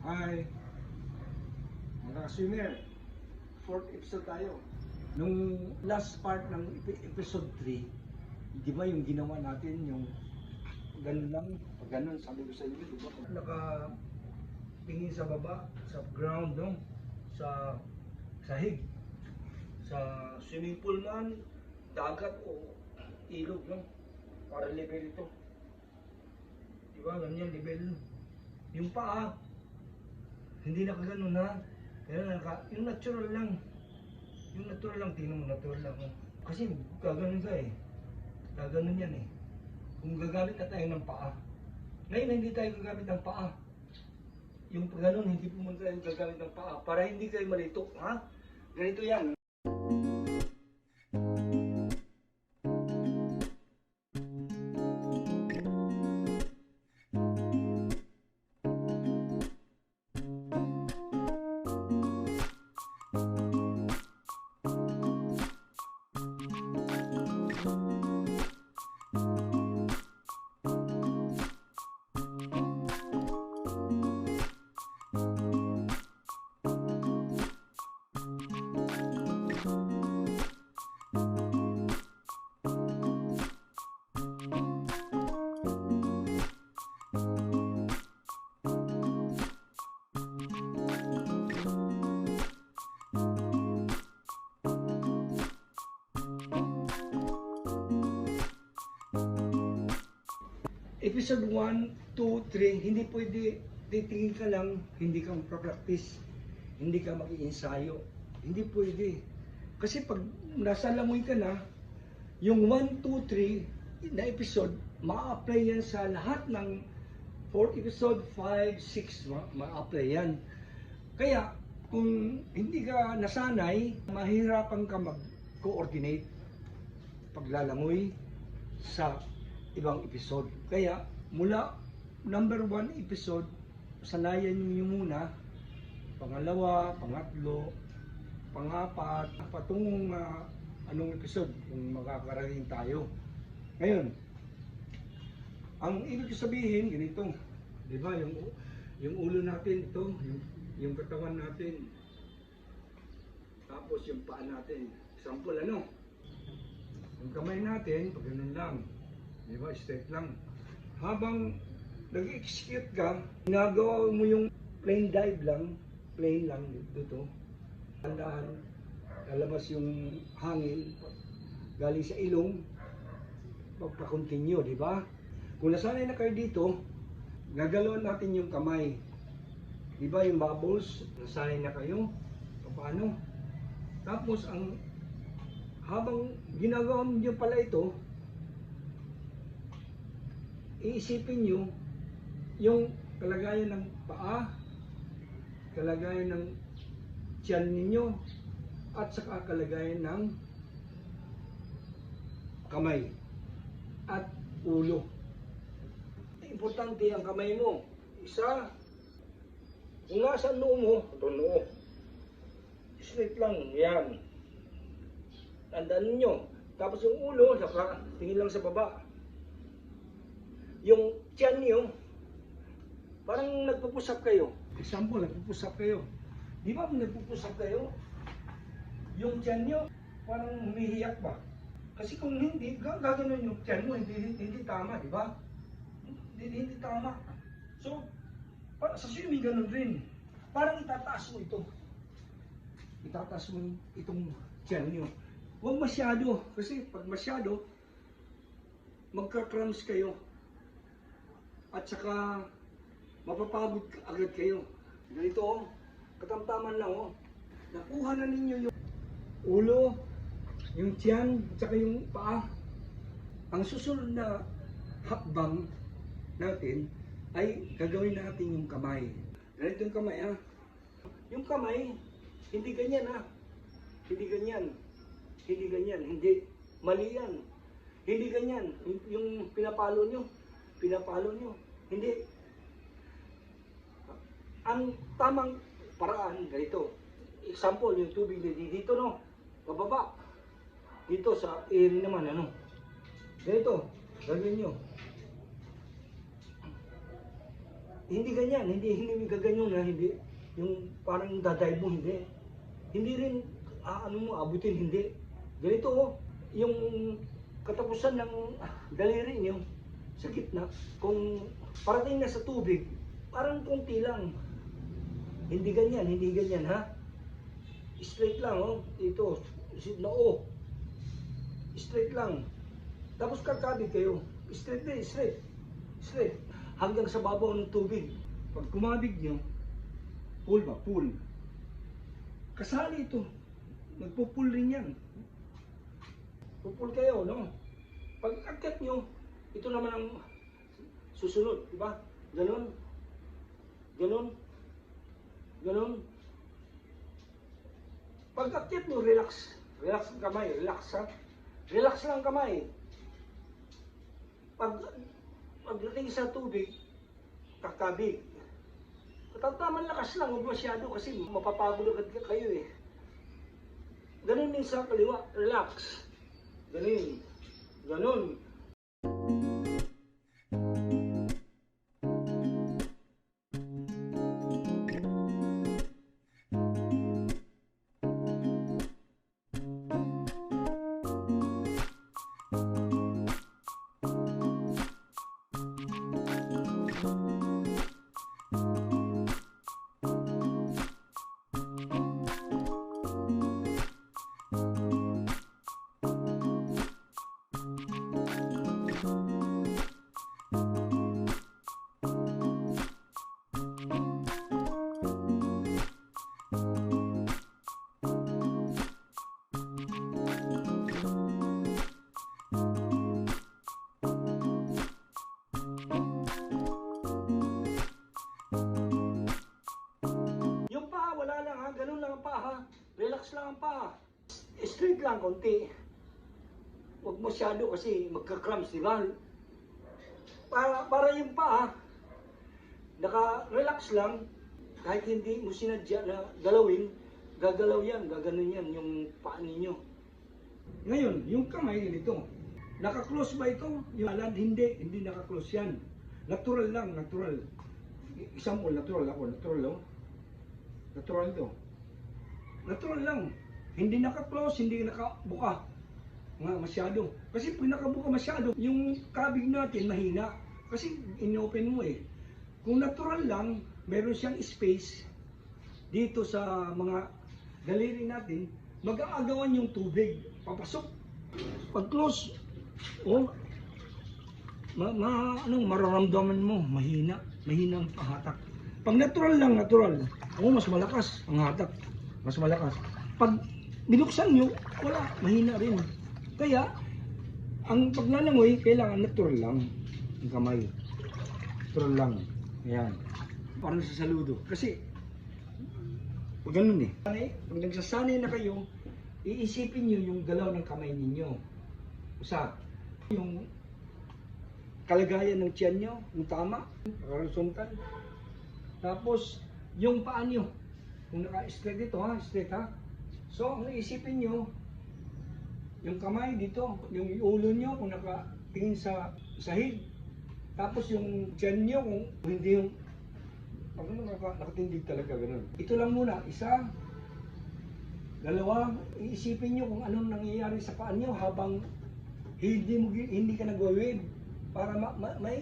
Hi, mga swimmer. Fourth episode tayo. Nung last part ng episode 3, di ba yung ginawa natin yung ganun lang, pag ganun, sabi ko sa inyo, di ba? Nakatingin sa baba, sa ground, no? Sa sahig. Sa swimming pool man, dagat o ilog, no? Para level ito. Di ba? Ganyan level. Yung paa, hindi na kagano'n ha. Kaya yung natural lang. Yung natural lang, tingnan mo, natural lang. Oh. Kasi gaganon ka eh. Gaganon yan eh. Kung gagamit na tayo ng paa. Ngayon hindi tayo gagamit ng paa. Yung gano'n, hindi po tayo gagamit ng paa. Para hindi kayo malito, ha? Ganito yan. Episode 1, 2, 3, hindi pwede titingin ka lang, hindi ka magpa-practice, hindi ka mag-iinsayo. Hindi pwede. Kasi pag nasa lamoy ka na, yung 1, 2, 3 na episode, ma-apply yan sa lahat ng 4th episode, 5, 6, ma-apply yan. Kaya, kung hindi ka nasanay, mahirapan ka mag-coordinate paglalamoy sa ibang episode. Kaya, mula number 1 episode, sanayan niyo muna, pangalawa, pangatlo, pangapat, patungong anong episode kung makakarating tayo. Ngayon, ang ibig sabihin, ganito, di ba, yung ulo natin ito, yung katawan natin, tapos yung paa natin. Example, ano? Yung kamay natin, pag ganun lang, di ba, straight lang. Habang nag-execute ka, ginagawa mo yung plain dive lang, plain lang dito. Tandaan, lalabas yung hangin, galing sa ilong, pagpa-continue, di ba? Kung nasanay na kayo dito, gagalawan natin yung kamay. Di ba yung bubbles, nasanay na kayo? Paano? Tapos, habang ginagawa niyo pala ito, iisipin nyo yung kalagayan ng paa, kalagayan ng tiyan ninyo, at saka kalagayan ng kamay at ulo. Importante ang kamay mo. Isa, kung nasa noo mo, ito noo, straight lang, yan. Tandaan ninyo. Tapos yung ulo, saka tingin lang sa baba. Yung tiyan nyo, parang nagpupusap kayo. Example, nagpupusap kayo. Di ba kung nagpupusap kayo, yung tiyan nyo, parang humihiyak ba? Kasi kung hindi, gagano'n yung tiyan mo, hindi tama, di ba? Hindi tama. So, sa swimming, gano'n rin. Parang itataas mo ito. Itataas mo itong tiyan nyo. Huwag masyado, kasi pag masyado, magka-cramps kayo. At saka, mapapagod agad kayo. Ganito, oh, katamtaman lang, oh. Nakuha na ninyo yung ulo, yung tiyan, at saka yung paa. Ang susunod na hakbang natin ay gagawin natin yung kamay. Ganito yung kamay, ha. Yung kamay, hindi ganyan, ha. Hindi ganyan. Hindi ganyan. Hindi. Mali yan. Hindi ganyan. Yung pinapalo nyo. Hindi. Ang tamang paraan, ganito. Example, yung tubig dito, no? Pababa. Dito sa area naman, ano? Ganito. Gagawin nyo. Hindi ganyan, hindi gaganyan na, hindi, yung parang dadive mo, hindi. Hindi rin, ano mo, abutin, hindi. Ganito, oh, yung katapusan ng daliri niyo, sa gitna, kung parating na sa tubig, parang konti lang. Hindi ganyan, ha? Straight lang, oh. Ito, noo. Straight lang. Tapos kakabig kayo. Straight din, straight. Straight. Hanggang sa babaw ng tubig. Pag kumabig nyo, pull ba? Pull. Kasali ito. Nagpo-pull rin yan. Pull kayo, no? Pag akyat nyo, ito naman ang susunod, di ba? Ganon. Ganon. Ganon. Pag akyat nyo, relax. Relax ang kamay, relax, ha? Relax lang ang kamay. Pagdating sa tubig, kakabig. Tamang lakas lang, huwag masyado kasi mapapagod agad kayo eh. Ganun din sa kaliwa, relax. Ganun. Ganun. Ganun lang ang paa, ha? Relax lang ang paa. Straight lang, konti. Huwag masyado kasi magka-cramps, di ba? Para yung paa, naka-relax lang. Kahit hindi mo sinadya na galawin, gagalaw yan, gaganon yan yung paa ninyo. Ngayon, yung kamay nito. Naka-close ba ito? Yung alad, hindi naka-close yan. Natural lang, natural. Example, natural ako, natural lang. Natural ito. Natural lang. Hindi naka-close, hindi nakabuka. Masyado. Kasi pag nakabuka masyado, yung kabig natin mahina. Kasi in-open mo eh. Kung natural lang, meron siyang space dito sa mga daliri natin, mag-aagawan yung tubig. Papasok. Pag close, oh, mararamdaman mo, mahina ang hatak. Pag natural lang, natural, mas malakas ang hatak. Mas malakas. Pag binuksan nyo, wala, mahina rin. Kaya, ang paglalangoy, kailangan natural lang ang kamay. Natural lang. Ayan. Parang sa saludo. Kasi, pag ganun eh. Pag nagsasanay na kayo, iisipin nyo yung galaw ng kamay ninyo. Isa, yung kalagayan ng tiyan nyo, yung tama, horizontal. Tapos, yung paa nyo, kung naka-straight dito ha, straight ha. So, ang isipin nyo, yung kamay dito, yung ulo nyo kung nakatingin sa sahig. Tapos yung tiyan nyo kung hindi yung, nakatindig talaga ganun. Ito lang muna, isa, dalawa, iisipin nyo kung anong nangyayari sa paa nyo habang hindi ka nag-wave. Para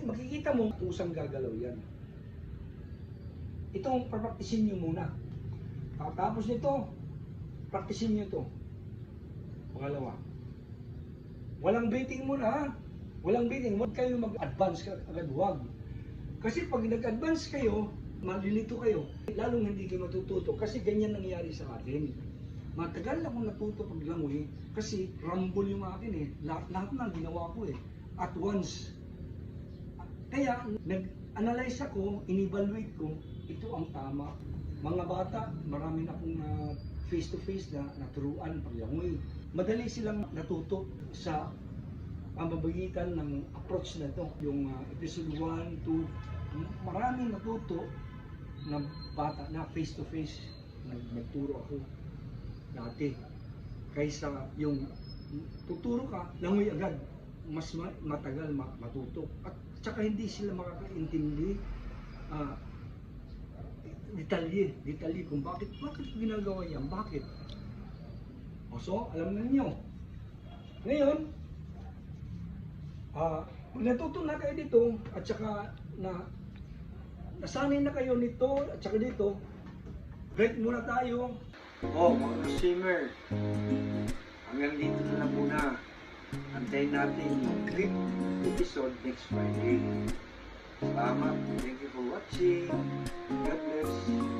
makikita mo, kusang gagalaw yan. Itong papraktisin nyo muna. Tapos nito, praktisin nyo to. Pangalawa. Walang baiting muna ha. Walang baiting. Huwag kayo mag-advance agad. Huwag. Kasi pag nag-advance kayo, malilito kayo. Lalong hindi kayo matututo. Kasi ganyan nangyari sa akin. Matagal akong natuto paglangoy. Kasi rumble yung akin eh. Lahat na ginawa ko eh. At once. Kaya nag-analyze ako, in-evaluate ko, ito ang tama. Mga bata, marami na akong face-to-face na naturuan paglangoy. Madali silang natuto sa pamamagitan ng approach na ito. Yung episode 1, 2, maraming natuto na bata na face-to-face. Nagturo ako dati. Kaysa yung tuturo ka, langoy agad. Mas matagal matuto. At saka hindi sila makakaintindi ah, detalye kung bakit ginagawa yan, bakit. O so, alam na ninyo. Ngayon, kung natuto na kayo dito, at saka nasanay na kayo nito, at saka dito, break muna tayo. Mga swimmer, hanggang dito na lang muna. Antayin natin yung clip episode next Friday. Salamat. Thank you for watching. God bless.